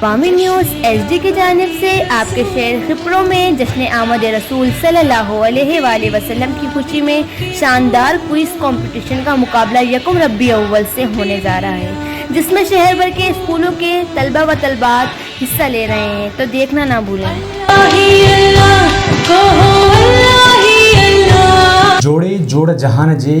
عوامی news HD کی جانب سے آپ کے شہر خپرو میں جشن آمد رسول صلی اللہ علیہ وآلہ وسلم کی خوشی میں شاندار کوئز کمپٹیشن کا مقابلہ یکم ربیع الاول سے ہونے جا رہا ہے، جس میں شہر بھر کے اسکولوں کے طلبہ و طالبات حصہ لے رہے ہیں، تو دیکھنا نہ بھولیں۔ جوڑے جوڑ جہان جے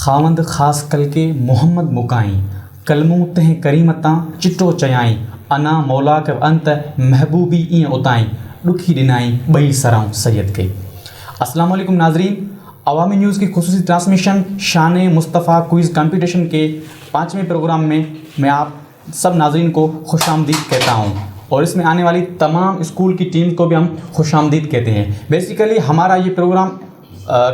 خاوند خاص کل کے محمد مکائیں، کلموں تہیں کریمتاں چٹو چیائیں، انا مولا کے انت محبوبی این اتائیں، ڈکھی ڈنائیں بئی سراؤں سید کے۔ السلام علیکم ناظرین، عوامی نیوز کی خصوصی ٹرانسمیشن شان مصطفیٰ کوئز کمپٹیشن کے 5ویں پروگرام میں میں آپ سب ناظرین کو خوش آمدید کہتا ہوں، اور اس میں آنے والی تمام اسکول کی ٹیم کو بھی ہم خوش آمدید کہتے ہیں۔ بیسیکلی ہمارا یہ پروگرام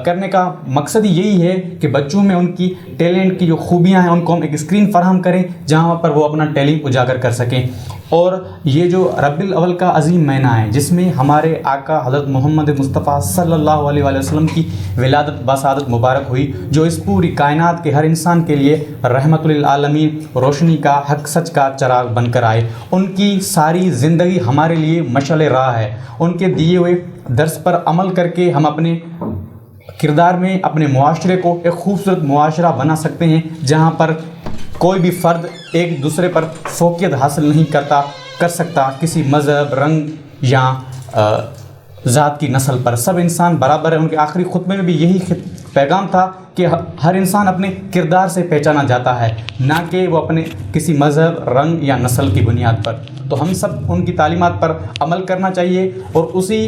کرنے کا مقصد یہی ہے کہ بچوں میں ان کی ٹیلنٹ کی جو خوبیاں ہیں ان کو ہم ایک اسکرین فراہم کریں جہاں پر وہ اپنا ٹیلنٹ اجاگر کر سکیں۔ اور یہ جو ربیع الاول کا عظیم مہینہ ہے جس میں ہمارے آقا حضرت محمد مصطفیٰ صلی اللہ علیہ وآلہ وسلم کی ولادت بسعادت مبارک ہوئی، جو اس پوری کائنات کے ہر انسان کے لیے رحمت للعالمین، روشنی کا، حق سچ کا چراغ بن کر آئے۔ ان کی ساری زندگی ہمارے لیے مشعل راہ ہے۔ ان کے دیے ہوئے درس پر عمل کر کے ہم اپنے کردار میں اپنے معاشرے کو ایک خوبصورت معاشرہ بنا سکتے ہیں جہاں پر کوئی بھی فرد ایک دوسرے پر فوقیت حاصل نہیں کر سکتا کسی مذہب، رنگ یا ذات کی نسل پر۔ سب انسان برابر ہے۔ ان کے آخری خطبے میں بھی یہی پیغام تھا کہ ہر انسان اپنے کردار سے پہچانا جاتا ہے، نہ کہ وہ اپنے کسی مذہب، رنگ یا نسل کی بنیاد پر۔ تو ہم سب ان کی تعلیمات پر عمل کرنا چاہیے، اور اسی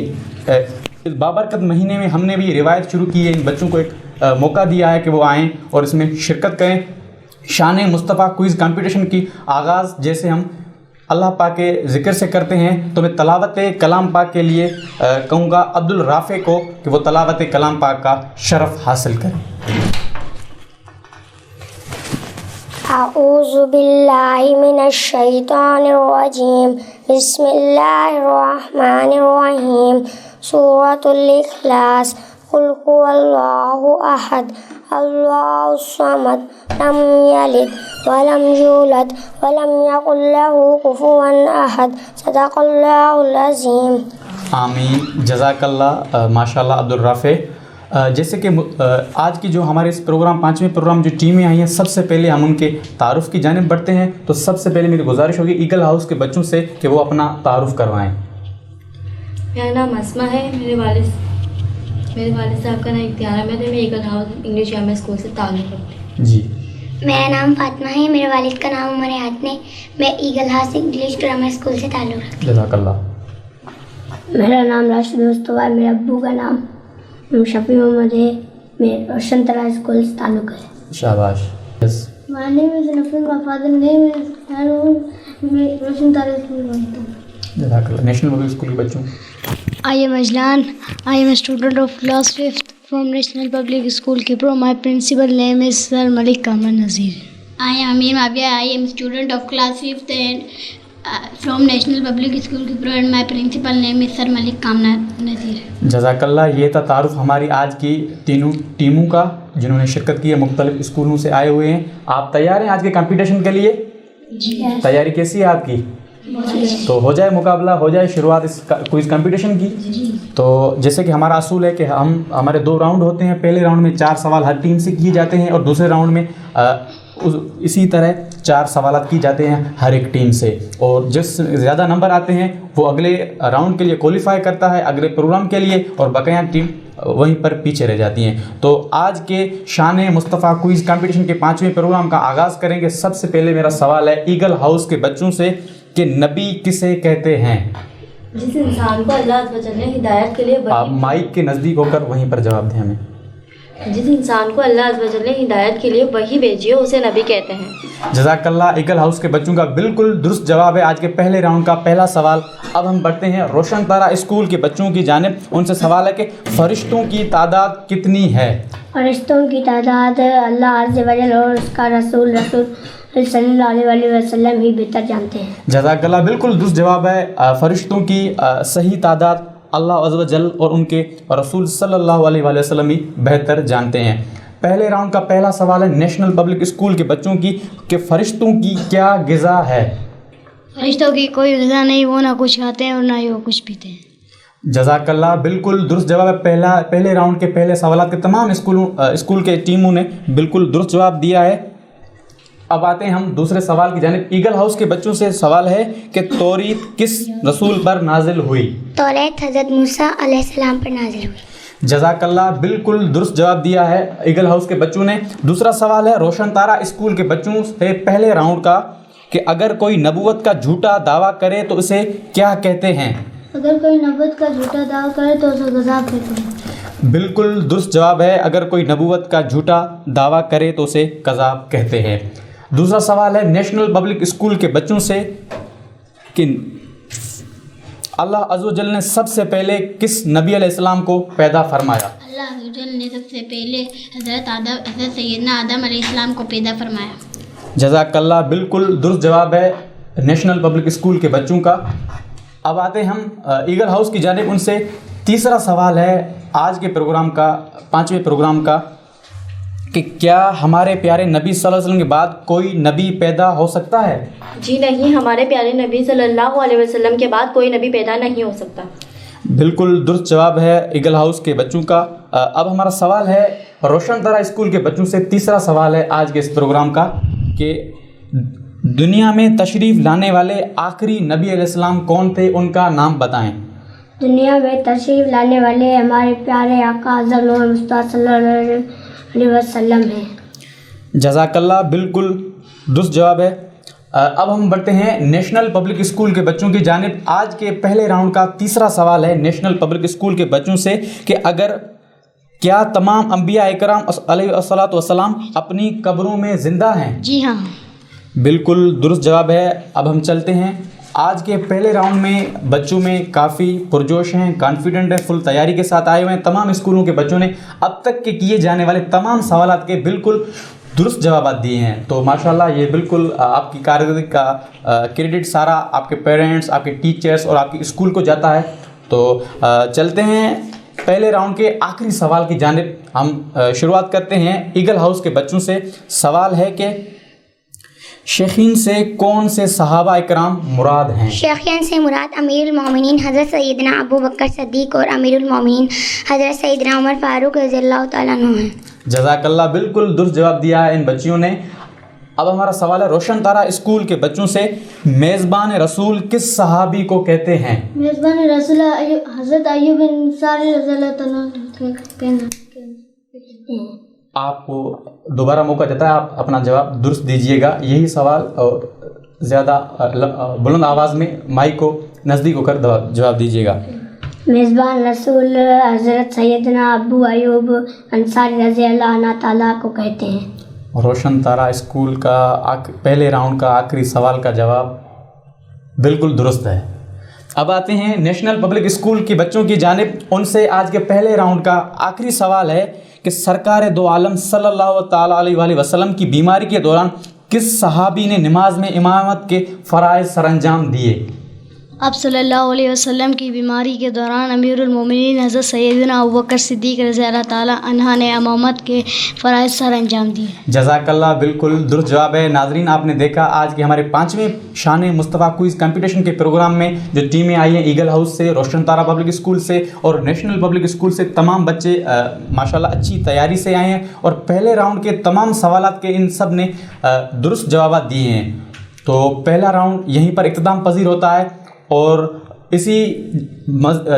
اس بابرکت مہینے میں ہم نے بھی روایت شروع کی ہے، ان بچوں کو ایک موقع دیا ہے کہ وہ آئیں اور اس میں شرکت کریں۔ شان مصطفیٰ کوئز کمپٹیشن کی آغاز جیسے ہم اللہ پاک کے ذکر سے کرتے ہیں، تو میں تلاوت کلام پاک کے لیے کہوں گا عبد الرافع کو کہ وہ تلاوت کلام پاک کا شرف حاصل کریں۔ اعوذ باللہ من الشیطان الرجیم، بسم اللہ الرحمن الرحیم، سورۃ الاخلاص، قل هو اللہ احد اللہ الصمد لم یلد ولم یولد ولم یکن لہ کفوا احد، صدق اللہ العظیم۔ آمین، جزاک اللہ، ماشاء اللہ عبد الرافع۔ جیسے کہ آج کی جو ہمارے اس پروگرام 5ویں پروگرام جو ٹیمیں آئی ہیں، سب سے پہلے ہم ان کے تعارف کی جانب بڑھتے ہیں۔ تو سب سے پہلے میری گزارش ہوگی ایگل ہاؤس کے بچوں سے کہ وہ اپنا تعارف کروائیں۔ میرا نام اسما ہے، میرے والد صاحب کا نام اختیار احمد ہے، میں ایگل ہاؤس انگلش جامعہ اسکول سے تعلق رکھتی ہوں۔ جی، میرا نام فاطمہ ہے، میرے والد کا نام عمر حاتم ہے، میں Eagle House English grammar school سے تعلق رکھتی ہوں۔ جزاک اللہ۔ میرا نام راشد مصطفیٰ ہے، میرے ابو کا نام شفیع محمد ہے، میں روشن طرح اسکول سے تعلق ہے۔ شاباش۔ My name is Nafin, my father's name is Harun, میں روشن طرح اسکول میں پڑھتا ہوں۔ جزاک اللہ۔ نیشنل پبلک اسکول کے بچوں۔ I am Ajlan. I am a student of class 5th from National Public School Kipro. My principal name is Sir Malik Kamar Nazir. I am Amir Mabia. I am student of class 5th and from National Public School Kipro, and my principal name is Sir Malik Kamar Nazir. جزاک اللہ۔ یہ تھا تعارف ہماری آج کی تینوں ٹیموں کا جنہوں نے شرکت کی ہے، مختلف اسکولوں سے آئے ہوئے ہیں۔ آپ تیار ہیں آج کے کمپٹیشن کے لیے؟ جی۔ تیاری کیسی ہے آپ کی؟ تو ہو جائے مقابلہ، ہو جائے شروعات اس کوئز کمپٹیشن کی۔ تو جیسے کہ ہمارا اصول ہے کہ ہمارے 2 راؤنڈ ہوتے ہیں۔ پہلے راؤنڈ میں 4 سوال ہر ٹیم سے کیے جاتے ہیں، اور دوسرے راؤنڈ میں اسی طرح 4 سوالات کی جاتے ہیں ہر ایک ٹیم سے، اور جس زیادہ نمبر آتے ہیں وہ اگلے راؤنڈ کے لیے کوالیفائی کرتا ہے، اگلے پروگرام کے لیے، اور بقیہ ٹیم وہیں پر پیچھے رہ جاتی ہیں۔ تو آج کے شان مصطفیٰ کوئز کمپٹیشن کے 5ویں پروگرام کا آغاز کریں گے۔ سب سے پہلے میرا سوال ہے ایگل ہاؤس کے بچوں سے کہ نبی کسے کہتے ہیں؟ جس انسان کو اللہ عز و جل نے ہدایت کے لیے آپ مائک کے نزدیک ہو کر وہیں پر جواب دیں ہمیں۔ جس انسان کو اللہ عز و جل نے ہدایت کے لیے وہی بھیجی ہو اسے نبی کہتے ہیں۔ جزاک اللہ۔ ایگل ہاؤس کے بچوں کا بالکل درست جواب ہے آج کے پہلے راؤنڈ کا پہلا سوال۔ اب ہم بڑھتے ہیں روشن طرح اسکول کے بچوں کی جانب۔ ان سے سوال ہے کہ فرشتوں کی تعداد کتنی ہے؟ فرشتوں کی تعداد اللہ عز و جل اور اس کا رسول صلی اللہ علیہ وسلم ہی بہتر جانتے ہیں۔ جزاک اللہ، بالکل درست جواب ہے۔ فرشتوں کی صحیح تعداد اللہ عز و جل اور ان کے رسول صلی اللہ علیہ وآلہ وسلم ہی بہتر جانتے ہیں۔ پہلے راؤنڈ کا پہلا سوال ہے نیشنل پبلک اسکول کے بچوں کی کہ فرشتوں کی کیا غذا ہے؟ فرشتوں کی کوئی غذا نہیں، وہ نہ کچھ کھاتے ہیں اور نہ ہی وہ کچھ پیتے ہیں۔ جزاک اللہ، بالکل درست جواب ہے۔ پہلے راؤنڈ کے پہلے سوالات کے تمام اسکول کے ٹیموں نے بالکل درست جواب دیا ہے۔ اب آتے ہیں ہم دوسرے سوال کی جانب۔ ایگل ہاؤس کے بچوں سے سوال ہے کہ توریت کس رسول پر نازل ہوئی؟ توریت حضرت موسیٰ علیہ السلام پر نازل ہوئی۔ جزاک اللہ، بالکل درست جواب دیا ہے ایگل ہاؤس کے بچوں نے۔ دوسرا سوال ہے روشن تارا اسکول کے بچوں سے پہلے راؤنڈ کا کہ اگر کوئی نبوت کا جھوٹا دعویٰ کرے تو اسے کیا کہتے ہیں؟ اگر کوئی نبوت کا جھوٹا دعویٰ کرے تو اسے کذاب کہتے ہیں۔ بالکل درست جواب ہے، اگر کوئی نبوت کا جھوٹا دعویٰ کرے تو اسے کذاب کہتے ہیں۔ دوسرا سوال ہے نیشنل پبلک اسکول کے بچوں سے کہ اللہ عز و جل نے سب سے پہلے کس نبی علیہ السلام کو پیدا فرمایا؟ اللہ عز و جل نے سب سے پہلے حضرت سیدنا آدم علیہ السلام کو پیدا فرمایا۔ جزاک اللہ، بالکل درست جواب ہے نیشنل پبلک اسکول کے بچوں کا۔ اب آتے ہم ایگل ہاؤس کی جانب، ان سے تیسرا سوال ہے آج کے پروگرام کا، 5ویں پروگرام کا، کہ کیا ہمارے پیارے نبی صلی اللہ علیہ وسلم کے بعد کوئی نبی پیدا ہو سکتا ہے؟ جی نہیں، ہمارے پیارے نبی صلی اللہ علیہ وسلم کے بعد کوئی نبی پیدا نہیں ہو سکتا۔ بالکل درست جواب ہے ایگل ہاؤس کے بچوں کا۔ اب ہمارا سوال ہے روشن تارا اسکول کے بچوں سے، تیسرا سوال ہے آج کے اس پروگرام کا کہ دنیا میں تشریف لانے والے آخری نبی علیہ السلام کون تھے، ان کا نام بتائیں۔ دنیا میں تشریف لانے والے ہمارے پیارے آقا حضرت محمد مصطفیٰ صلی اللہ علیہ وسلم ہیں۔ جزاک اللہ، بالکل درست جواب ہے۔ اب ہم بڑھتے ہیں نیشنل پبلک اسکول کے بچوں کی جانب۔ آج کے پہلے راؤنڈ کا تیسرا سوال ہے نیشنل پبلک اسکول کے بچوں سے کہ کیا تمام انبیاء اکرام علیہ الصلاۃ والسلام اپنی قبروں میں زندہ ہیں؟ جی ہاں، بالکل درست جواب ہے۔ اب ہم چلتے ہیں آج کے پہلے راؤنڈ میں، بچوں میں کافی پرجوش ہیں، کانفیڈنٹ ہیں، فل تیاری کے ساتھ آئے ہوئے ہیں۔ تمام اسکولوں کے بچوں نے اب تک کے کیے جانے والے تمام سوالات کے بالکل درست جوابات دیے ہیں، تو ماشاءاللہ یہ بالکل آپ کی کارکردگی کا کریڈٹ سارا آپ کے پیرنٹس، آپ کے ٹیچرز اور آپ کے اسکول کو جاتا ہے۔ تو چلتے ہیں پہلے راؤنڈ کے آخری سوال کی جانب۔ ہم شروعات کرتے ہیں ایگل ہاؤس کے بچوں سے۔ سوال ہے کہ شیخین سے کون سے صحابہ اکرام مراد ہیں؟ شیخین سے مراد امیر المومنین حضرت سیدنا ابو بکر صدیق اور امیر المومنین حضرت سیدنا عمر فاروق رضی اللہ تعالیٰ عنہ ہیں۔ جزاک اللہ، بالکل درست جواب دیا ہے ان بچیوں نے۔ اب ہمارا سوال ہے روشن تارا اسکول کے بچوں سے، میزبان رسول کس صحابی کو کہتے ہیں؟ میزبان رسول حضرت ایوب انصاری رضی اللہ تعالیٰ عنہ۔ آپ کو دوبارہ موقع دیتا ہے، آپ اپنا جواب درست دیجیے گا۔ یہی سوال اور زیادہ بلند آواز میں مائک کو نزدیک ہو کر جواب دیجیے گا۔ میزبان رسول حضرت سیدنا ابو ایوب انصاری رضی اللہ عنہ تعالیٰ کو کہتے ہیں۔ روشن تارا اسکول کا پہلے راؤنڈ کا آخری سوال کا جواب بالکل درست ہے۔ اب آتے ہیں نیشنل پبلک اسکول کے بچوں کی جانب، ان سے آج کے پہلے راؤنڈ کا آخری سوال ہے کہ سرکار دو عالم صلی اللہ تعالیٰ علیہ وآلہ وسلم کی بیماری کے دوران کس صحابی نے نماز میں امامت کے فرائض سر انجام دیے؟ آپ صلی اللہ علیہ وسلم کی بیماری کے دوران امیر المومنین حضرت سیدنا ابوبکر صدیق رضی اللہ تعالیٰ عنہ نے امامت کے فرائض سر انجام دیے۔ جزاک اللہ، بالکل درست جواب ہے۔ ناظرین، آپ نے دیکھا آج کے ہمارے 5ویں شان مصطفیٰ کوئز کمپٹیشن کے پروگرام میں جو ٹیمیں آئی ہیں ایگل ہاؤس سے، روشن تارا پبلک اسکول سے اور نیشنل پبلک اسکول سے، تمام بچے ماشاءاللہ اچھی تیاری سے آئے ہیں اور پہلے راؤنڈ کے تمام سوالات کے ان سب نے درست جوابات دیے ہیں۔ تو پہلا راؤنڈ یہیں پر اختتام پذیر ہوتا ہے اور اسی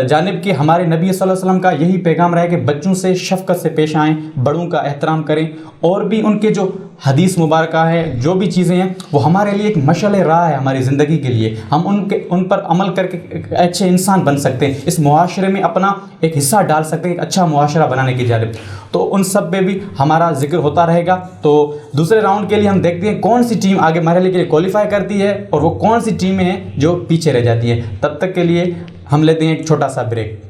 جانب کے ہمارے نبی صلی اللہ علیہ وسلم کا یہی پیغام رہا ہے کہ بچوں سے شفقت سے پیش آئیں، بڑوں کا احترام کریں، اور بھی ان کے جو حدیث مبارکہ ہے، جو بھی چیزیں ہیں، وہ ہمارے لیے ایک مشعل راہ ہے ہماری زندگی کے لیے۔ ہم ان پر عمل کر کے ایک اچھے انسان بن سکتے ہیں، اس معاشرے میں اپنا ایک حصہ ڈال سکتے ہیں، ایک اچھا معاشرہ بنانے کی جانب۔ تو ان سب پہ بھی ہمارا ذکر ہوتا رہے گا۔ تو دوسرے راؤنڈ کے لیے ہم دیکھتے ہیں کون سی ٹیم آگے مرحلے کے لیے کوالیفائی کرتی ہے اور وہ کون سی ٹیمیں ہیں جو پیچھے رہ جاتی ہیں۔ تب تک کے لیے ہم لیتے ہیں ایک چھوٹا سا بریک۔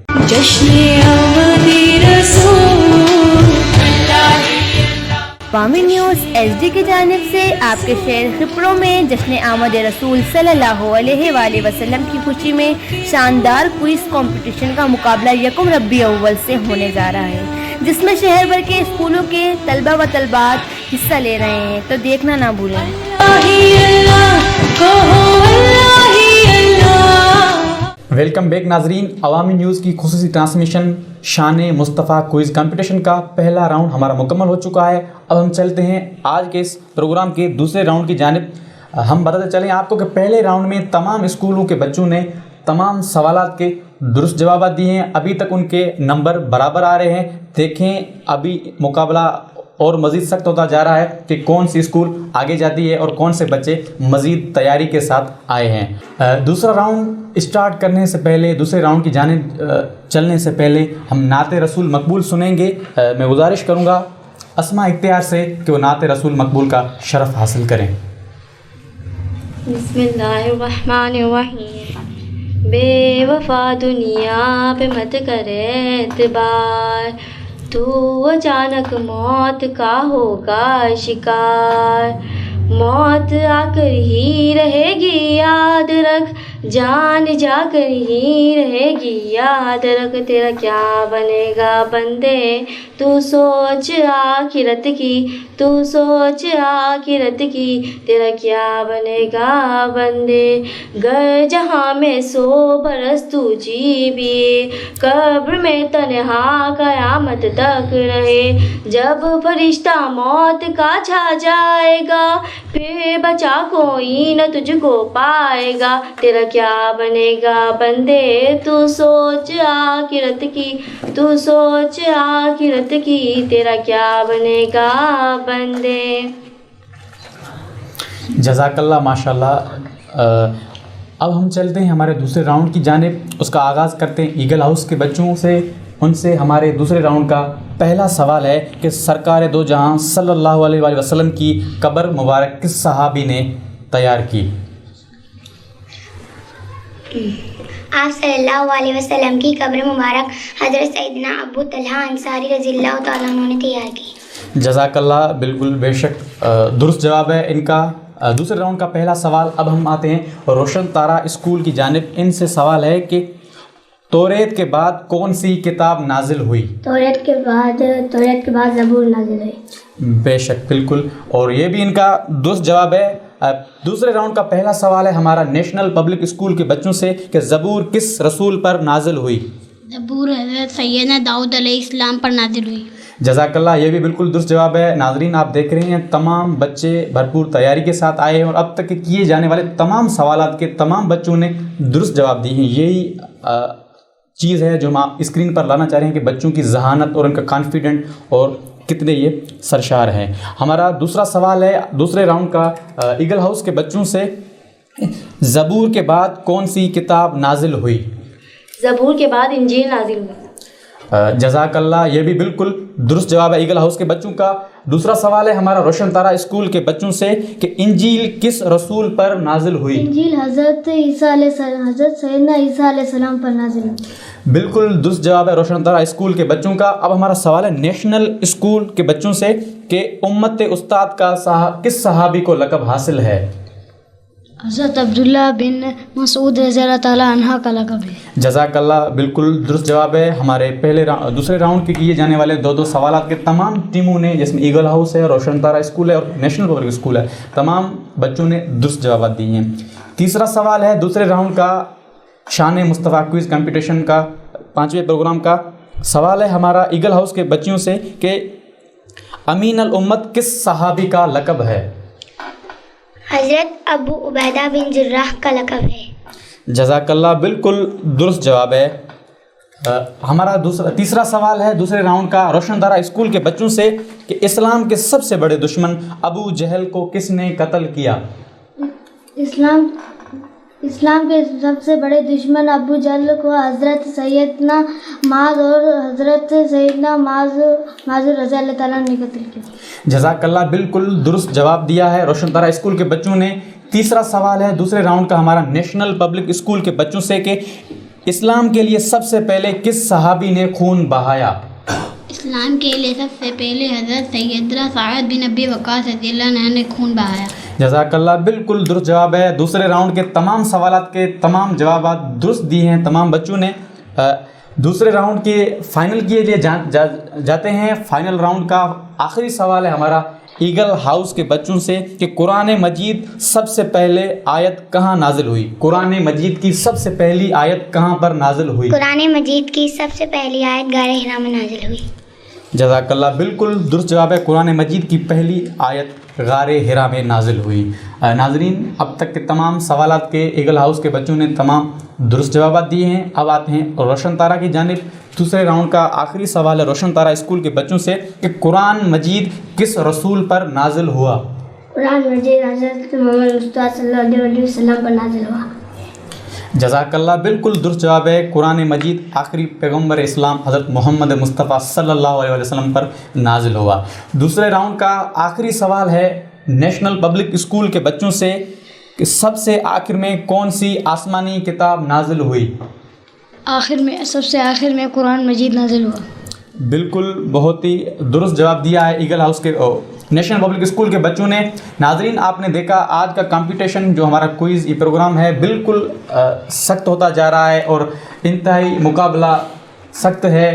پامی نیوز ایچ ڈی کی جانب سے آپ کے شہر خپرو میں جشن آمد رسول صلی اللہ علیہ وآلہ وسلم کی خوشی میں شاندار کوئز کمپٹیشن کا مقابلہ 1 ربیع الاول سے ہونے جا رہا ہے، جس میں شہر بھر کے اسکولوں کے طلبہ و طالبات حصہ لے رہے ہیں، تو دیکھنا نہ بھولیں۔ ویلکم بیک ناظرین. عوامی نیوز کی خصوصی ٹرانسمیشن شان مصطفیٰ کوئز کمپٹیشن کا پہلا راؤنڈ ہمارا مکمل ہو چکا ہے. اب ہم چلتے ہیں آج کے اس پروگرام کے دوسرے راؤنڈ کی جانب. ہم بتاتے چلیں آپ کو کہ پہلے راؤنڈ میں تمام اسکولوں کے بچوں نے تمام سوالات کے درست جوابات دیے ہیں. ابھی تک ان کے نمبر برابر آ رہے ہیں. دیکھیں ابھی مقابلہ اور مزید سخت ہوتا جا رہا ہے کہ کون سی اسکول آگے جاتی ہے اور کون سے بچے مزید تیاری کے ساتھ آئے ہیں. دوسرا راؤنڈ اسٹارٹ کرنے سے پہلے، دوسرے راؤنڈ کی جانب چلنے سے پہلے ہم نعت رسول مقبول سنیں گے. میں گزارش کروں گا اسماء اختیار سے کہ وہ نعت رسول مقبول کا شرف حاصل کریں. بسم اللہ الرحمن الرحیم. بے وفا دنیا پہ مت کرے اعتبار، تو اچانک موت کا ہوگا شکار. موت آ کر ہی رہے گی یاد رکھ، جان جا کر ہی رہے گی یاد رکھ. تیرا کیا بنے گا بندے، تو سوچ آخرت کی، تو سوچ آخرت کی. تیرا کیا بنے گا بندے. گر جہاں میں 100 برس تو جی بھی، قبر میں تنہا قیامت تک رہے. جب فرشتہ موت کا چھا جائے گا، پھر بچا کوئی نہ تجھ کو پائے گا. تیرا کیا بنے گا بندے، تو سوچ آخرت کی، تو سوچ آخرت کی. تیرا کیا بنے گا بندے. جزاک اللہ، ماشاء اللہ. اب ہم چلتے ہیں ہمارے دوسرے راؤنڈ کی جانب. اس کا آغاز کرتے ہیں ایگل ہاؤس کے بچوں سے. ان سے ہمارے دوسرے راؤنڈ کا پہلا سوال ہے کہ سرکار دو جہاں صلی اللہ علیہ وآلہ وسلم کی قبر مبارک کس صحابی نے تیار کی؟ آپ صلی اللہ علیہ وسلم کی قبر مبارک حضرت سیدنا ابو طلحہ انصاری رضی اللہ تعالیٰ عنہ نے تیار کی. جزاک اللہ، بالکل بے شک درست جواب ہے ان کا. دوسرے راؤنڈ کا پہلا سوال. اب ہم آتے ہیں روشن تارا اسکول کی جانب. ان سے سوال ہے کہ توریت کے بعد کون سی کتاب نازل ہوئی؟ توریت کے بعد زبور نازل ہوئی. بے شک، بالکل. اور یہ بھی ان کا درست جواب ہے. دوسرے راؤنڈ کا پہلا سوال ہے ہمارا نیشنل پبلک اسکول کے بچوں سے کہ زبور کس رسول پر نازل ہوئی؟ زبور حضرت سیدنا داؤد علیہ السلام پر نازل ہوئی. جزاک اللہ، یہ بھی بالکل درست جواب ہے. ناظرین آپ دیکھ رہے ہیں تمام بچے بھرپور تیاری کے ساتھ آئے ہیں اور اب تک کیے جانے والے تمام سوالات کے تمام بچوں نے درست جواب دیے ہیں. یہی چیز ہے جو ہم آپ اسکرین پر لانا چاہ رہے ہیں کہ بچوں کی ذہانت اور ان کا کانفیڈنٹ اور کتنے یہ سرشار ہیں. ہمارا دوسرا سوال ہے دوسرے راؤنڈ کا ایگل ہاؤس کے بچوں سے. زبور کے بعد کون سی کتاب نازل ہوئی؟ زبور کے بعد انجیل نازل ہوئی. جزاک اللہ، یہ بھی بالکل درست جواب ہے ایگل ہاؤس کے بچوں کا. دوسرا سوال ہے ہمارا روشن تارا اسکول کے بچوں سے کہ انجیل کس رسول پر نازل ہوئی؟ انجیل حضرت سیدنا عیسیٰ علیہ السلام پر نازل ہوئی. بالکل درست جواب ہے روشن تارا اسکول کے بچوں کا. اب ہمارا سوال ہے نیشنل اسکول کے بچوں سے کہ امت استاد کا کس صحابی کو لقب حاصل ہے؟ حضرت عبداللہ بن مسعود رضی اللہ تعالیٰ عنہ کا لقب ہے. جزاک اللہ، بالکل درست جواب ہے. ہمارے دوسرے راؤنڈ کے کیے جانے والے دو سوالات کے تمام ٹیموں نے، جس میں ایگل ہاؤس ہے، روشن تارا اسکول ہے اور نیشنل پبلک اسکول ہے، تمام بچوں نے درست جوابات دیے ہیں. تیسرا سوال ہے دوسرے راؤنڈ کا شان مصطفیٰ کوئز کمپٹیشن کا 5ویں پروگرام کا. سوال ہے ہمارا ایگل ہاؤس کے بچوں سے کہ امین الامت کس صحابی کا لقب ہے؟ حضرت ابو عبیدہ بن جراح کا لقب ہے. جزاک اللہ، بالکل درست جواب ہے. ہمارا تیسرا سوال ہے دوسرے راؤنڈ کا روشن تارا اسکول کے بچوں سے کہ اسلام کے سب سے بڑے دشمن ابو جہل کو کس نے قتل کیا؟ اسلام کے سب سے بڑے دشمن ابو جہل کو حضرت سیدنا معاذ اور حضرت سیدنا معاذ رضی اللہ تعالیٰ نے قتل کیا. جزاک اللہ، بالکل درست جواب دیا ہے روشن تارا اسکول کے بچوں نے. تیسرا سوال ہے دوسرے راؤنڈ کا ہمارا نیشنل پبلک اسکول کے بچوں سے کہ اسلام کے لیے سب سے پہلے کس صحابی نے خون بہایا؟ اسلام کے لیے سب سے پہلے حضرت سیدنا سعد بن ابی وقاص رضی اللہ عنہ نے خون بہایا. جزاک اللہ، بالکل درست جواب ہے. دوسرے راؤنڈ کے تمام سوالات کے تمام جوابات درست دیے ہیں تمام بچوں نے. دوسرے راؤنڈ کے فائنل کے لیے جاتے ہیں. فائنل راؤنڈ کا آخری سوال ہے ہمارا ایگل ہاؤس کے بچوں سے کہ قرآن مجید سب سے پہلے آیت کہاں نازل ہوئی؟ قرآن مجید کی سب سے پہلی آیت کہاں پر نازل ہوئی؟ قرآن مجید کی سب سے پہلی آیت غار حرا میں نازل ہوئی۔ جزاک اللہ، بالکل درست جواب ہے، قرآن مجید کی پہلی آیت غار حرا میں نازل ہوئی۔ ناظرین، اب تک کے تمام سوالات کے ایگل ہاؤس کے بچوں نے تمام درست جوابات دیے ہیں۔ اب آتے ہیں روشن تارہ کی جانب۔ دوسرے راؤنڈ کا آخری سوال ہے روشن تارہ اسکول کے بچوں سے کہ قرآن مجید کس رسول پر نازل ہوا؟ قرآن مجید حضرت محمد مصطفیٰ صلی اللہ علیہ وسلم پر نازل ہوا۔ جزاک اللہ، بالکل درست جواب ہے، قرآن مجید آخری پیغمبر اسلام حضرت محمد مصطفیٰ صلی اللہ علیہ وسلم پر نازل ہوا۔ دوسرے راؤنڈ کا آخری سوال ہے نیشنل پبلک اسکول کے بچوں سے کہ سب سے آخر میں کون سی آسمانی کتاب نازل ہوئی؟ سب سے آخر میں قرآن مجید نازل ہوا۔ بالکل بہت ہی درست جواب دیا ہے ایگل ہاؤس کے نیشنل پبلک اسکول کے بچوں نے۔ ناظرین، آپ نے دیکھا آج کا کمپٹیشن جو ہمارا کوئز یہ پروگرام ہے بالکل سخت ہوتا جا رہا ہے اور انتہائی مقابلہ سخت ہے۔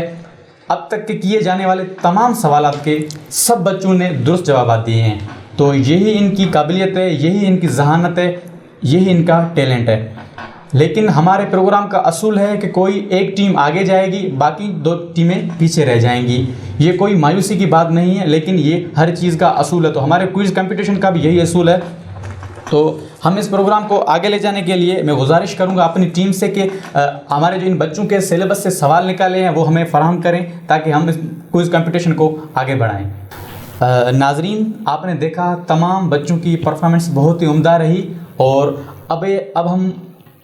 اب تک کے کیے جانے والے تمام سوالات کے سب بچوں نے درست جوابات دیے ہیں، تو یہی ان کی قابلیت ہے، یہی ان کی ذہانت ہے، یہی ان کا ٹیلنٹ ہے۔ لیکن ہمارے پروگرام کا اصول ہے کہ کوئی ایک ٹیم آگے جائے گی، باقی 2 ٹیمیں پیچھے رہ جائیں گی۔ یہ کوئی مایوسی کی بات نہیں ہے، لیکن یہ ہر چیز کا اصول ہے۔ تو ہمارے کوئز کمپٹیشن کا بھی یہی اصول ہے۔ تو ہم اس پروگرام کو آگے لے جانے کے لیے میں گزارش کروں گا اپنی ٹیم سے کہ ہمارے جو ان بچوں کے سلیبس سے سوال نکالے ہیں وہ ہمیں فراہم کریں تاکہ ہم اس کوئز کمپٹیشن کو آگے بڑھائیں۔ ناظرین، آپ نے دیکھا تمام بچوں کی پرفارمنس بہت ہی عمدہ رہی، اور اب ہم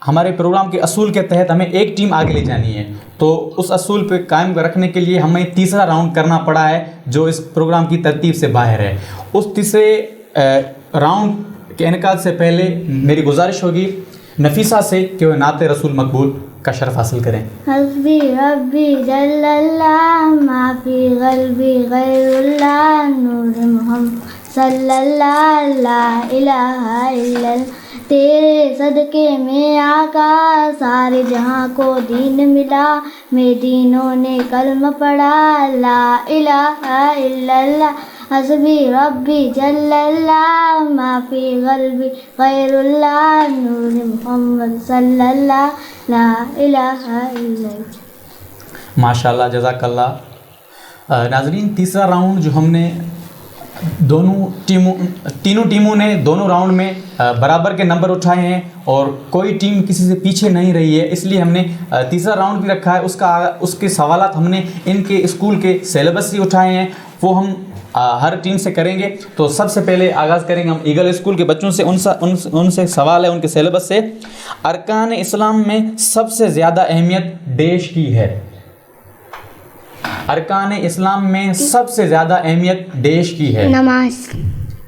ہمارے پروگرام کے اصول کے تحت ہمیں ایک ٹیم آگے لے جانی ہے، تو اس اصول پہ قائم رکھنے کے لیے ہمیں تیسرا راؤنڈ کرنا پڑا ہے جو اس پروگرام کی ترتیب سے باہر ہے۔ اس تیسرے راؤنڈ کے انعقاد سے پہلے میری گزارش ہوگی نفیسہ سے کہ وہ نعت رسول مقبول کا شرف حاصل کریں۔ حسبی ربی جل اللہ ما فی قلبی غیر اللہ نور محمد صلی اللہ لا الہ الا اللہ۔ تیرے صدقے میں آقا سارے جہاں کو دین ملا، میں دینوں نے کلمہ پڑھا لا الہ الا اللہ۔ حسبی ربی جل اللہ ما فی قلبی غیر اللہ نور محمد صلی اللہ لا الہ الا اللہ۔ ماشاءاللہ، جزاک اللہ۔ ناظرین، تیسرا راؤنڈ جو ہم نے تینوں ٹیموں نے دونوں راؤنڈ میں برابر کے نمبر اٹھائے ہیں اور کوئی ٹیم کسی سے پیچھے نہیں رہی ہے، اس لیے ہم نے تیسرا راؤنڈ بھی رکھا ہے۔ اس کے سوالات ہم نے ان کے اسکول کے سلیبس سے اٹھائے ہیں، وہ ہم ہر ٹیم سے کریں گے۔ تو سب سے پہلے آغاز کریں گے ہم ایگل اسکول کے بچوں سے، ان سے سوال ہے ان کے سلیبس سے۔ ارکان اسلام میں سب سے زیادہ اہمیت ڈیش کی ہے؟ ارکان اسلام میں سب سے زیادہ اہمیت ڈیش کی ہے؟ نماز۔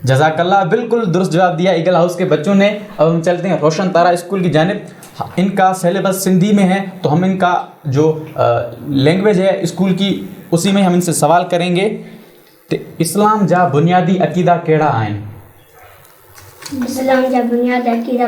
جزاک اللہ، بالکل درست جواب دیا ایگل ہاؤس کے بچوں نے۔ اب ہم چلتے ہیں روشن تارہ اسکول کی جانب۔ ان کا سلیبس سندھی میں ہے، تو ہم ان کا جو لینگویج ہے اسکول کی اسی میں ہم ان سے سوال کریں گے۔ اسلام جا بنیادی عقیدہ کیڑا آئین؟ اسلام جا بنیاد عقیدہ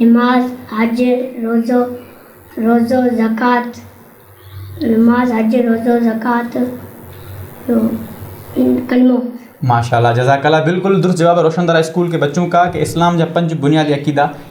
نماز، حج، روزو زکات۔ نماز، حج، روزو زکات، کلمہ۔ ماشاءاللہ، جزاک اللہ، بالکل درست جواب ہے روشن تارہ اسکول کے بچوں کا کہ اسلام جا 5 بنیادی عقیدہ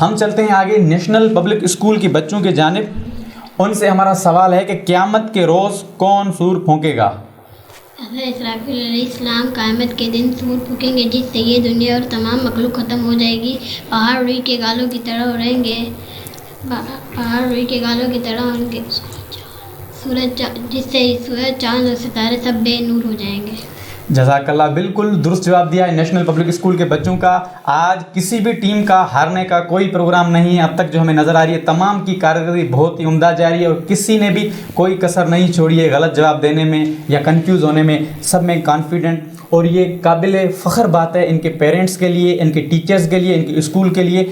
ہم چلتے ہیں آگے نیشنل پبلک اسکول کے بچوں کے جانب۔ ان سے ہمارا سوال ہے کہ قیامت کے روز کون سور پھونکے گا؟ حضرت اسرافیل علیہ السلام قیامت کے دن سور پھونکیں گے، جس سے یہ دنیا اور تمام مخلوق ختم ہو جائے گی۔ پہاڑ روئی کے گالوں کی طرح اڑیں گے، پہاڑ روئی کے گالوں کی طرح ان کے سورج، جس سے سورج، چاند اور ستارے سب بے نور ہو جائیں گے۔ جزاک اللہ، بالکل درست جواب دیا ہے نیشنل پبلک اسکول کے بچوں کا۔ آج کسی بھی ٹیم کا ہارنے کا کوئی پروگرام نہیں ہے، اب تک جو ہمیں نظر آ رہی ہے تمام کی کارکردگی بہت ہی عمدہ جاری ہے اور کسی نے بھی کوئی کسر نہیں چھوڑی ہے غلط جواب دینے میں یا کنفیوز ہونے میں، سب میں کانفیڈنٹ۔ اور یہ قابل فخر بات ہے ان کے پیرنٹس کے لیے، ان کے ٹیچرز کے لیے، ان کے اسکول کے لیے،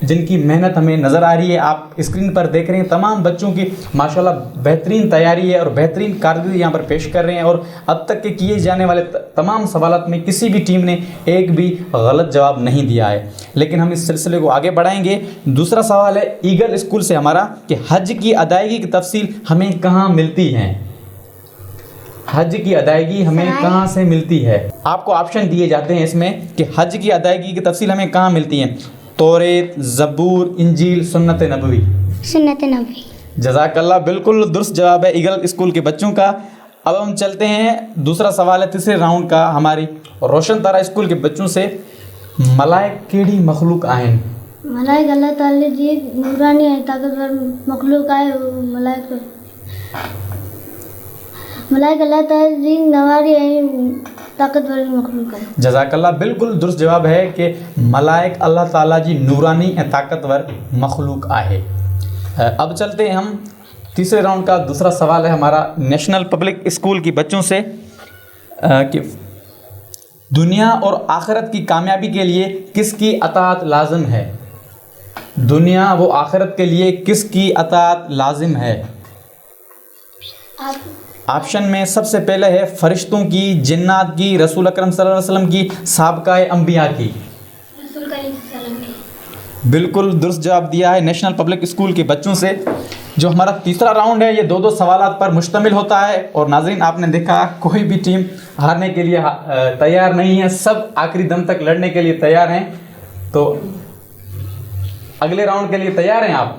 جن کی محنت ہمیں نظر آ رہی ہے۔ آپ اسکرین پر دیکھ رہے ہیں تمام بچوں کی ماشاءاللہ بہترین تیاری ہے اور بہترین کارکردگی یہاں پر پیش کر رہے ہیں، اور اب تک کے کیے جانے والے تمام سوالات میں کسی بھی ٹیم نے ایک بھی غلط جواب نہیں دیا ہے۔ لیکن ہم اس سلسلے کو آگے بڑھائیں گے۔ دوسرا سوال ہے ایگل اسکول سے ہمارا کہ حج کی ادائیگی کی تفصیل ہمیں کہاں ملتی ہے؟ حج کی ادائیگی ہمیں کہاں سے ملتی ہے؟ آپ کو آپشن دیے جاتے ہیں اس میں کہ حج کی ادائیگی کی تفصیل ہمیں کہاں ملتی ہے؟ توریت، زبور، انجیل، سنت نبوی۔ سنت نبوی۔ جزاک اللہ، بالکل درست جواب ہے ایگل اسکول کے بچوں کا۔ اب ہم چلتے ہیں دوسرا سوال ہے تیسرے راؤنڈ کا ہماری روشن تارا اسکول کے بچوں سے۔ ملائک کیڑی مخلوق آئیں؟ ملائک اللہ تعالی جی نورانی ہے، طاقتور مخلوق آئے۔ ملائک اللہ تعالی جی نواری ہے، طاقتور مخلوق ہے۔ جزاک اللہ، بالکل درست جواب ہے کہ ملائک اللہ تعالیٰ جی نورانی طاقتور مخلوق آئے۔ اب چلتے ہیں ہم تیسرے راؤنڈ کا دوسرا سوال ہے ہمارا نیشنل پبلک اسکول کی بچوں سے کہ دنیا اور آخرت کی کامیابی کے لیے کس کی اطاعت لازم ہے؟ دنیا و آخرت کے لیے کس کی اطاعت لازم ہے؟ آپشن میں سب سے پہلے ہے فرشتوں کی، جنات کی، رسول اکرم صلی اللہ علیہ وسلم کی، سابقہ انبیاء کی۔ رسول کریم صلی اللہ علیہ وسلم کی۔ بالکل درست جواب دیا ہے نیشنل پبلک اسکول کے بچوں سے۔ جو ہمارا تیسرا راؤنڈ ہے یہ دو سوالات پر مشتمل ہوتا ہے، اور ناظرین آپ نے دیکھا کوئی بھی ٹیم ہارنے کے لیے تیار نہیں ہے، سب آخری دم تک لڑنے کے لیے تیار ہیں۔ تو اگلے راؤنڈ کے لیے تیار ہیں آپ؟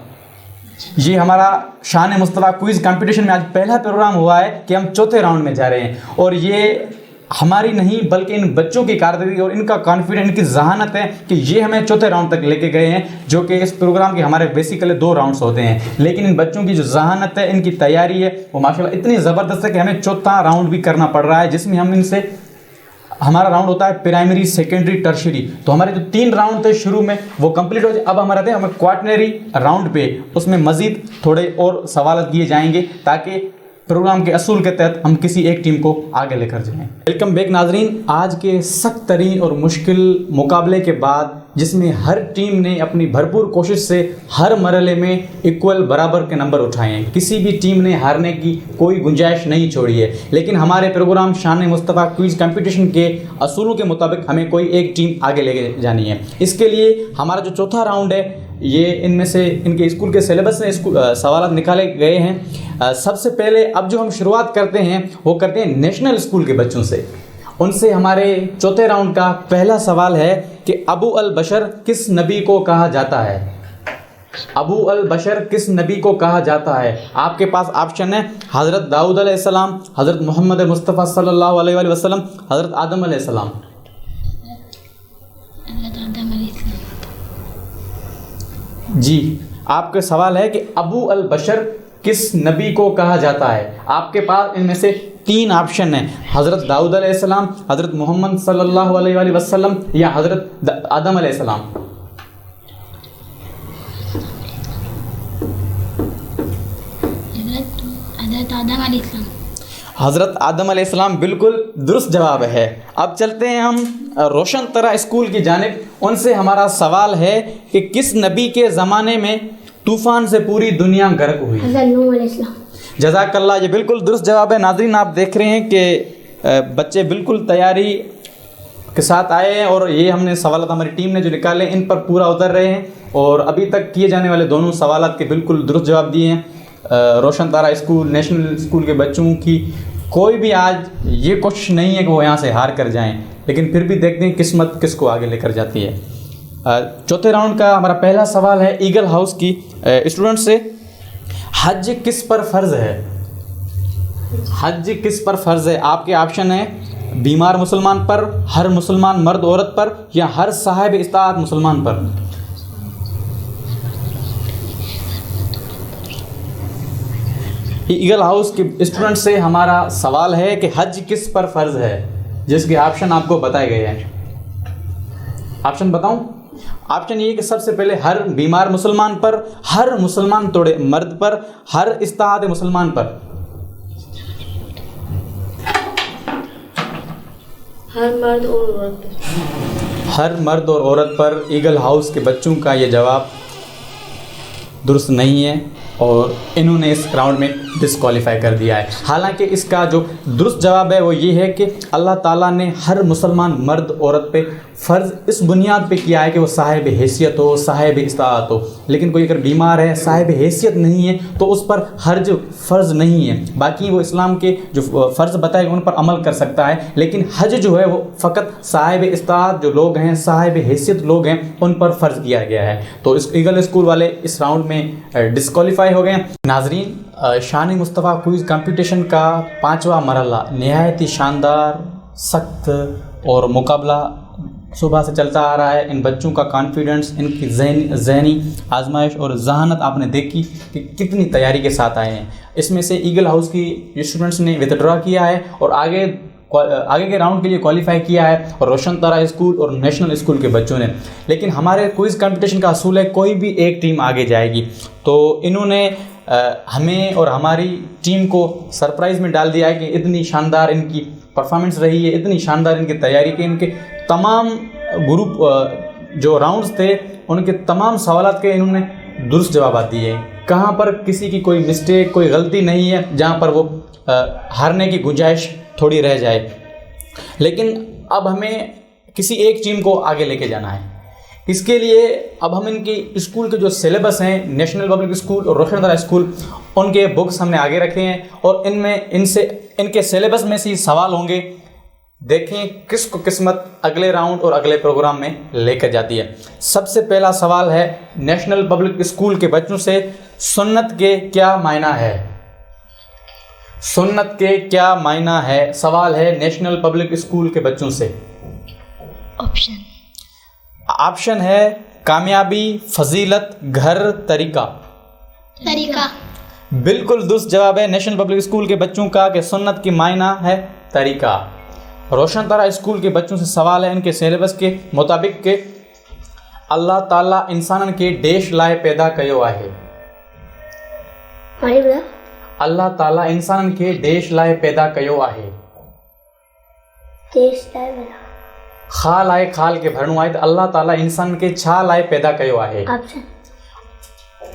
یہ ہمارا شان مصطفیٰ کوئز کمپٹیشن میں آج پہلا پروگرام ہوا ہے کہ ہم چوتھے راؤنڈ میں جا رہے ہیں، اور یہ ہماری نہیں بلکہ ان بچوں کی کارکردگی اور ان کا کانفیڈنس، ان کی ذہانت ہے کہ یہ ہمیں چوتھے راؤنڈ تک لے کے گئے ہیں، جو کہ اس پروگرام کے ہمارے بیسیکلی 2 راؤنڈز ہوتے ہیں، لیکن ان بچوں کی جو ذہانت ہے، ان کی تیاری ہے، وہ ماشاءاللہ اتنی زبردست ہے کہ ہمیں چوتھا راؤنڈ بھی کرنا پڑ رہا ہے، جس میں ہم ان سے ہمارا راؤنڈ ہوتا ہے پرائمری، سیکنڈری، ٹرشری۔ تو ہمارے جو 3 راؤنڈ تھے شروع میں وہ کمپلیٹ ہو جائے، اب ہمارے تھے ہمیں کوارٹنری راؤنڈ پہ اس میں مزید تھوڑے اور سوالات کیے جائیں گے تاکہ پروگرام کے اصول کے تحت ہم کسی ایک ٹیم کو آگے لے کر جائیں۔ ویلکم بیک ناظرین، آج کے سخت ترین اور مشکل مقابلے کے بعد جس میں ہر ٹیم نے اپنی بھرپور کوشش سے ہر مرحلے میں ایکول برابر کے نمبر اٹھائے ہیں، کسی بھی ٹیم نے ہارنے کی کوئی گنجائش نہیں چھوڑی ہے، لیکن ہمارے پروگرام شان مصطفیٰ کوئز کمپٹیشن کے اصولوں کے مطابق ہمیں کوئی ایک ٹیم آگے لے کے جانی ہے۔ اس کے لیے ہمارا جو چوتھا راؤنڈ ہے یہ ان میں سے ان کے اسکول کے سلیبس سے سوالات نکالے گئے ہیں۔ سب سے پہلے اب جو ہم شروعات کرتے ہیں وہ کرتے ہیں نیشنل اسکول کے بچوں سے۔ ان سے ہمارے چوتھے راؤنڈ کا پہلا سوال ہے کہ ابو البشر کس نبی کو کہا جاتا ہے؟ ابو البشر کس نبی کو کہا جاتا ہے؟ آپ کے پاس آپشن ہے حضرت داؤد علیہ السلام، حضرت محمد مصطفیٰ صلی اللہ علیہ وآلہ وسلم، حضرت آدم علیہ السلام۔ جی آپ کا سوال ہے کہ ابو البشر کس نبی کو کہا جاتا ہے؟ آپ کے پاس ان میں سے 3 آپشن ہیں، حضرت داؤد علیہ السلام، حضرت محمد صلی اللہ علیہ وآلہ وسلم یا حضرت آدم علیہ السلام۔ حضرت آدم علیہ السلام۔ حضرت آدم علیہ السلام بالکل درست جواب ہے۔ اب چلتے ہیں ہم روشن طرح اسکول کی جانب۔ ان سے ہمارا سوال ہے کہ کس نبی کے زمانے میں طوفان سے پوری دنیا غرق ہوئی؟ حضرت نوح علیہ السلام۔ جزاک اللہ، یہ بالکل درست جواب ہے۔ ناظرین آپ دیکھ رہے ہیں کہ بچے بالکل تیاری کے ساتھ آئے ہیں، اور یہ ہم نے سوالات ہماری ٹیم نے جو نکالے ان پر پورا اتر رہے ہیں، اور ابھی تک کیے جانے والے دونوں سوالات کے بالکل درست جواب دیے ہیں۔ Roshan Tara school national school کے بچوں کی کوئی بھی آج یہ کوشش نہیں ہے کہ وہ یہاں سے ہار کر جائیں، لیکن پھر بھی دیکھتے ہیں قسمت کس کو آگے لے کر جاتی ہے۔ چوتھے راؤنڈ کا ہمارا پہلا سوال ہے ایگل ہاؤس کی اسٹوڈنٹ سے۔ حج کس پر فرض ہے؟ حج کس پر فرض ہے؟ آپ کے آپشن ہیں بیمار مسلمان پر، ہر مسلمان مرد عورت پر، یا ہر صاحب استطاعت مسلمان پر۔ ایگل ہاؤس کے اسٹوڈنٹ سے ہمارا سوال ہے کہ حج کس پر فرض ہے، جس کے آپشن آپ کو بتائے گئے ہیں۔ آپشن بتاؤں؟ آپشن یہ کہ سب سے پہلے ہر بیمار مسلمان پر، ہر مسلمان توڑے مرد پر، ہر استطاعت مسلمان پر۔ ہر مرد اور عورت پر۔ ہر مرد اور عورت پر ایگل ہاؤس کے بچوں کا یہ جواب درست نہیں ہے، اور انہوں نے اس راؤنڈ میں ڈسکوالیفائی کر دیا ہے. حالانکہ اس کا جو درست جواب ہے وہ یہ ہے کہ اللہ تعالیٰ نے ہر مسلمان مرد عورت پہ فرض اس بنیاد پہ کیا ہے کہ وہ صاحب حیثیت ہو, صاحب استطاعت ہو. لیکن کوئی اگر بیمار ہے, صاحب حیثیت نہیں ہے, تو اس پر حرج فرض نہیں ہے. باقی وہ اسلام کے جو فرض بتائے گئے ان پر عمل کر سکتا ہے, لیکن حج جو ہے وہ فقط صاحب استطاعت جو لوگ ہیں, صاحب حیثیت لوگ ہیں, ان پر فرض کیا گیا ہے. تو اس ایگل اسکول والے اس راؤنڈ میں ڈسکوالیفائی ہو گئے ہیں. ناظرین, شان مصطفیٰ کوئز کمپٹیشن کا 5واں مرحلہ نہایت ہی شاندار, سخت اور مقابلہ صبح سے چلتا آ رہا ہے. ان بچوں کا کانفیڈنس, ان کی ذہنی آزمائش اور ذہانت آپ نے دیکھی کہ کتنی تیاری کے ساتھ آئے ہیں. اس میں سے ایگل ہاؤس کی اسٹوڈنٹس نے ودڈرا کیا ہے اور آگے کے راؤنڈ کے لیے کوالیفائی کیا ہے, اور روشن طرح اسکول اور نیشنل اسکول کے بچوں نے. لیکن ہمارے کوئز کمپٹیشن کا اصول ہے کوئی بھی ایک ٹیم آگے جائے گی. تو انہوں نے ہمیں اور ہماری ٹیم کو سرپرائز میں ڈال دیا ہے کہ اتنی شاندار ان کی پرفارمنس رہی ہے, اتنی شاندار ان کی تیاری کہ ان کے تمام گروپ جو راؤنڈز تھے ان کے تمام سوالات کے انہوں نے درست جوابات دیے. کہاں پر کسی کی کوئی مسٹیک, کوئی غلطی نہیں ہے جہاں پر وہ ہارنے کی گنجائش تھوڑی رہ جائے. لیکن اب ہمیں کسی ایک ٹیم کو آگے لے کے جانا ہے. اس کے لیے اب ہم ان کی اسکول کے جو سلیبس ہیں, نیشنل پبلک اسکول اور روشن طرح اسکول, ان کے بکس ہم نے آگے رکھے ہیں, اور ان کے سلیبس میں سے سوال ہوں گے. دیکھیں کس کو قسمت اگلے راؤنڈ اور اگلے پروگرام میں لے کر جاتی ہے. سب سے پہلا سوال ہے نیشنل پبلک اسکول کے بچوں سے, سنت کے کیا معنی ہے؟ سنت کے کیا معنی ہے؟ سوال ہے نیشنل پبلک اسکول کے بچوں سے. آپشن ہے کامیابی, فضیلت, گھر, طریقہ. بالکل درست جواب ہے نیشنل پبلک اسکول کے بچوں کا کہ سنت کی معنی ہے طریقہ. روشن طرح اسکول کے بچوں سے سوال ہے ان کے سیلیبس کے مطابق کہ اللہ تعالیٰ انسانن کے ڈیش لائے پیدا کیو ہے. اللہ تعالیٰ انسانن کے ڈیش لائے پیدا کیو ہے. خال آئے خال کے بھرنو آئے تو اللہ تعالیٰ انسان کے چھا لائے پیدا کیو ہے.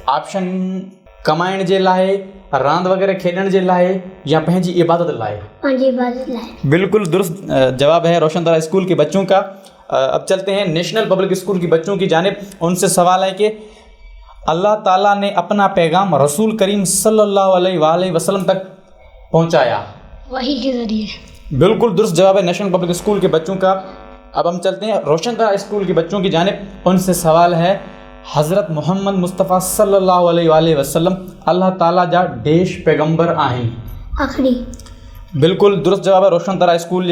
آپشن کمائن جے لائے, راند وغیرہ کھیلن جے لائے, یا پہنجی عبادت لائے؟ بالکل درست جواب ہے روشن طرح اسکول کے بچوں کا. اب چلتے ہیں نیشنل پبلک اسکول کے بچوں کی جانب. ان سے سوال ہے کہ اللہ تعالیٰ نے اپنا پیغام رسول کریم صلی اللہ علیہ وآلہ وسلم تک پہنچایا وحی کے ذریعے. بالکل درست جواب ہے نیشنل پبلک اسکول کے بچوں کا. اب ہم چلتے ہیں روشن طرح اسکول کے بچوں کی جانب. ان سے سوال ہے حضرت محمد مصطفیٰ صلی اللہ علیہ وآلہ وسلم اللہ تعالیٰ جا ڈیش پیغمبر آہیں؟ آخری. بالکل درست جواب ہے روشن طرح اسکول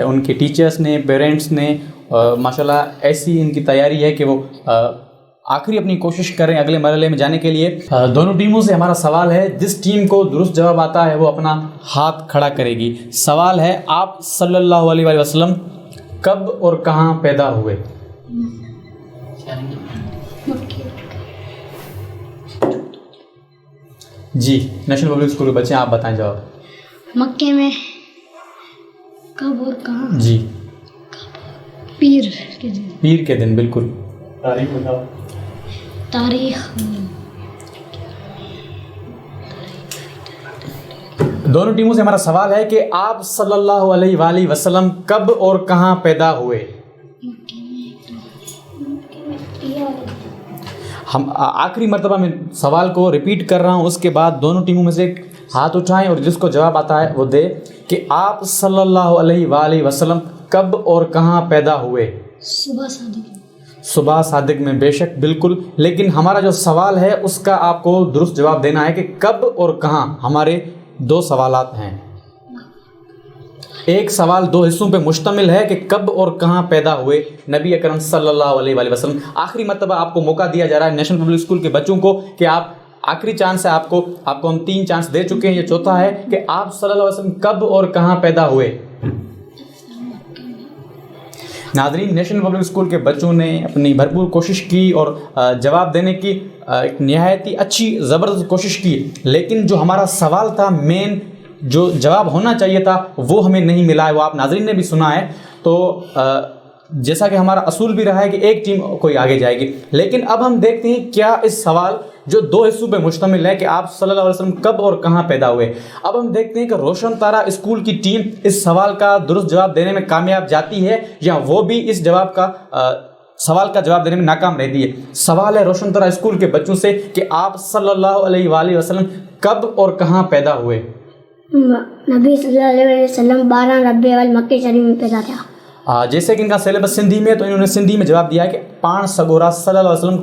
ان کے ٹیچرس نے، پیرنٹس نے ماشاءاللہ ایسی ان کی تیاری ہے کہ وہ آخری اپنی کوشش کریں اگلے مرحلے میں جانے کے لیے۔ دونوں ٹیموں سے ہمارا سوال ہے، جس ٹیم کو درست جواب آتا ہے وہ اپنا ہاتھ کھڑا کرے گی۔ سوال ہے، آپ صلی اللہ علیہ وآلہ وسلم کب اور کہاں پیدا ہوئے؟ جی نیشنل پبلک اسکول کے بچے آپ بتائیں جواب۔ مکے میں۔ کب اور کہاں؟ جی پیر کے دن۔ پیر کے دن، بالکل۔ تاریخ بتاؤ۔ تاریخ دونوں ٹیموں سے ہمارا سوال ہے کہ آپ صلی اللہ علیہ وآلہ وسلم کب اور کہاں پیدا ہوئے؟ ہم آخری مرتبہ میں سوال کو ریپیٹ کر رہا ہوں، اس کے بعد دونوں ٹیموں میں سے ہاتھ اٹھائیں اور جس کو جواب آتا ہے وہ دے کہ آپ صلی اللہ علیہ وآلہ وسلم کب اور کہاں پیدا ہوئے۔ صبح صادق۔ صبح صادق میں، بے شک، بالکل۔ لیکن ہمارا جو سوال ہے اس کا آپ کو درست جواب دینا ہے کہ کب اور کہاں۔ ہمارے دو سوالات ہیں، ایک سوال دو حصوں پہ مشتمل ہے کہ کب اور کہاں پیدا ہوئے نبی اکرم صلی اللہ علیہ وآلہ وسلم۔ آخری مرتبہ آپ کو موقع دیا جا رہا ہے نیشنل پبلک اسکول کے بچوں کو کہ آپ، آخری چانس ہے آپ کو ہم 3 چانس دے چکے ہیں، یہ چوتھا ہے کہ آپ صلی اللہ علیہ وسلم کب اور کہاں پیدا ہوئے۔ ناظرین، نیشنل پبلک اسکول کے بچوں نے اپنی بھرپور کوشش کی اور جواب دینے کی ایک نہایت ہی اچھی زبردست کوشش کی، لیکن جو ہمارا سوال تھا، مین جو جواب ہونا چاہیے تھا وہ ہمیں نہیں ملا ہے، وہ آپ ناظرین نے بھی سنا ہے۔ تو جیسا کہ ہمارا اصول بھی رہا ہے کہ ایک ٹیم کوئی آگے جائے گی، لیکن اب ہم دیکھتے ہیں کیا اس سوال جو 2 حصوں پہ مشتمل ہے کہ آپ صلی اللہ علیہ وسلم کب اور کہاں پیدا ہوئے، اب ہم دیکھتے ہیں کہ روشن تارا اسکول کی ٹیم اس سوال کا درست جواب دینے میں کامیاب جاتی ہے یا وہ بھی اس جواب کا سوال کا جواب دینے میں ناکام رہتی ہے۔ سوال ہے روشن تارا اسکول کے بچوں سے کہ آپ صلی اللہ علیہ وآلہ وسلم کب اور کہاں پیدا ہوئے۔ نبی صلی اللہ علیہ وسلم 12 ربیع الاول مکہ شریف میں پیدا تھا۔ جیسے کہ ان کا سلیبس سندھی میں، تو انہوں نے سندھی میں جواب دیا ہے کہ پان سگورا صلی اللہ علیہ وسلم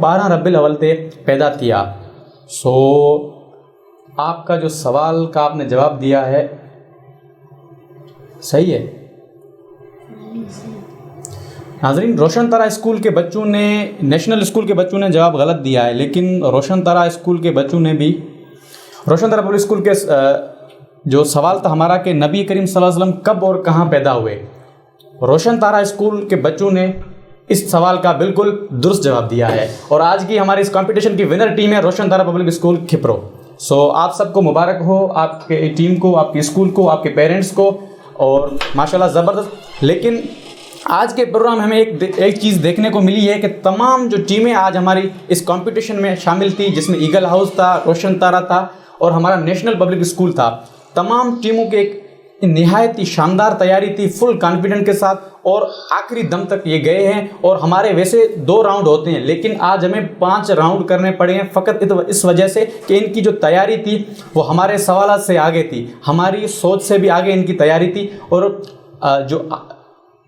12 ربیع الاول تے پیدا تھیا۔ سو آپ کا جو سوال کا آپ نے جواب دیا ہے صحیح ہے۔ ناظرین، روشن تارا اسکول کے بچوں نے، نیشنل اسکول کے بچوں نے جواب غلط دیا ہے، لیکن روشن تارا اسکول کے بچوں نے بھی، روشن تارا پبلک اسکول کے جو سوال تھا ہمارا کہ نبی کریم صلی اللہ علیہ وسلم کب اور کہاں پیدا ہوئے، روشن تارا اسکول کے بچوں نے اس سوال کا بالکل درست جواب دیا ہے، اور آج کی ہماری اس کمپٹیشن کی ونر ٹیم ہے روشن تارا پبلک اسکول کھپرو۔ سو آپ سب کو مبارک ہو، آپ کے ٹیم کو، آپ کے اسکول کو، آپ کے پیرنٹس کو، اور ماشاءاللہ زبردست۔ لیکن آج کے پروگرام میں ہمیں ایک چیز دیکھنے کو ملی ہے کہ تمام جو ٹیمیں آج ہماری اس کمپٹیشن میں شامل تھی، جس میں ایگل ہاؤس تھا، روشن تارا تھا اور ہمارا نیشنل پبلک اسکول تھا، تمام ٹیموں کے ایک نہایت ہی شاندار تیاری تھی، فل کانفیڈنٹ کے ساتھ، اور آخری دم تک یہ گئے ہیں۔ اور ہمارے ویسے 2 راؤنڈ ہوتے ہیں، لیکن آج ہمیں 5 راؤنڈ کرنے پڑے ہیں، فقط اس وجہ سے کہ ان کی جو تیاری تھی وہ ہمارے سوالات سے آگے تھی، ہماری سوچ سے بھی آگے ان کی تیاری تھی۔ اور جو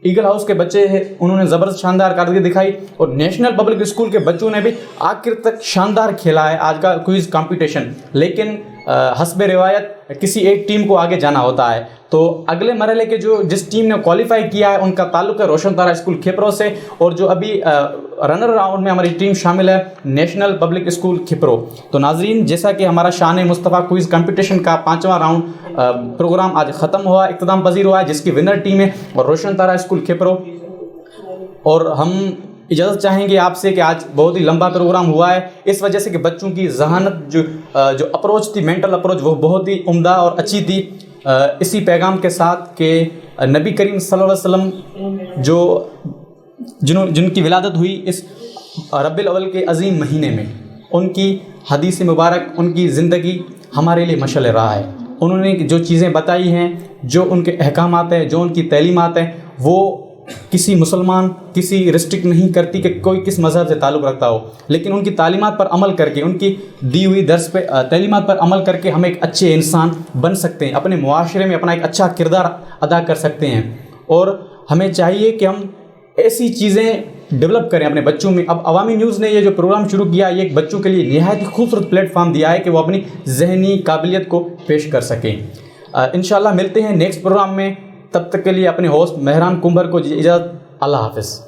ایگل ہاؤس کے بچے ہیں انہوں نے زبردست شاندار کارکردگی دکھائی، اور نیشنل پبلک اسکول کے بچوں نے بھی آخر تک شاندار کھیلا ہے آج کا کوئز کمپٹیشن۔ لیکن حسب روایت کسی ایک ٹیم کو آگے جانا ہوتا ہے، تو اگلے مرحلے کے جس ٹیم نے کوالیفائی کیا ہے ان کا تعلق ہے روشن تارا اسکول کھپرو سے، اور جو ابھی رنر راؤنڈ میں ہماری ٹیم شامل ہے نیشنل پبلک اسکول کھپرو۔ تو ناظرین، جیسا کہ ہمارا شان مصطفیٰ کوئز کمپٹیشن کا 5واں راؤنڈ پروگرام آج ختم ہوا، اختتام پذیر ہوا ہے، جس کی ونر ٹیم ہے روشن تارا اسکول کھپرو۔ اور ہم اجازت چاہیں گے آپ سے کہ آج بہت ہی لمبا پروگرام ہوا ہے، اس وجہ سے کہ بچوں کی ذہانت جو اپروچ تھی، مینٹل اپروچ، وہ بہت ہی عمدہ اور اچھی تھی۔ اسی پیغام کے ساتھ کہ نبی کریم صلی اللہ علیہ وسلم جن کی ولادت ہوئی اس ربیع الاول کے عظیم مہینے میں، ان کی حدیث مبارک، ان کی زندگی ہمارے لیے مشعل راہ ہے۔ انہوں نے جو چیزیں بتائی ہیں، جو ان کے احکامات ہیں، جو ان کی تعلیمات ہیں، وہ کسی مسلمان کسی ریسٹرکٹ نہیں کرتی کہ کوئی کس مذہب سے تعلق رکھتا ہو، لیکن ان کی تعلیمات پر عمل کر کے، ان کی دی ہوئی درس پہ تعلیمات پر عمل کر کے ہم ایک اچھے انسان بن سکتے ہیں، اپنے معاشرے میں اپنا ایک اچھا کردار ادا کر سکتے ہیں۔ اور ہمیں چاہیے کہ ہم ایسی چیزیں ڈیولپ کریں اپنے بچوں میں. اب عوامی نیوز نے یہ جو پروگرام شروع کیا یہ ایک بچوں کے لیے نہایت ہی خوبصورت پلیٹ فارم دیا ہے کہ وہ اپنی ذہنی قابلیت کو پیش کر سکیں. انشاءاللہ ملتے ہیں نیکسٹ پروگرام میں. تب تک کے لیے اپنے ہوسٹ مہران کمبر کو اجازت. اللہ حافظ.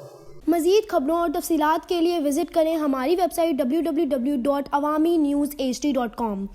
مزید خبروں اور تفصیلات کے لیے وزٹ کریں ہماری ویب سائٹ www.awamiNewsHD.com.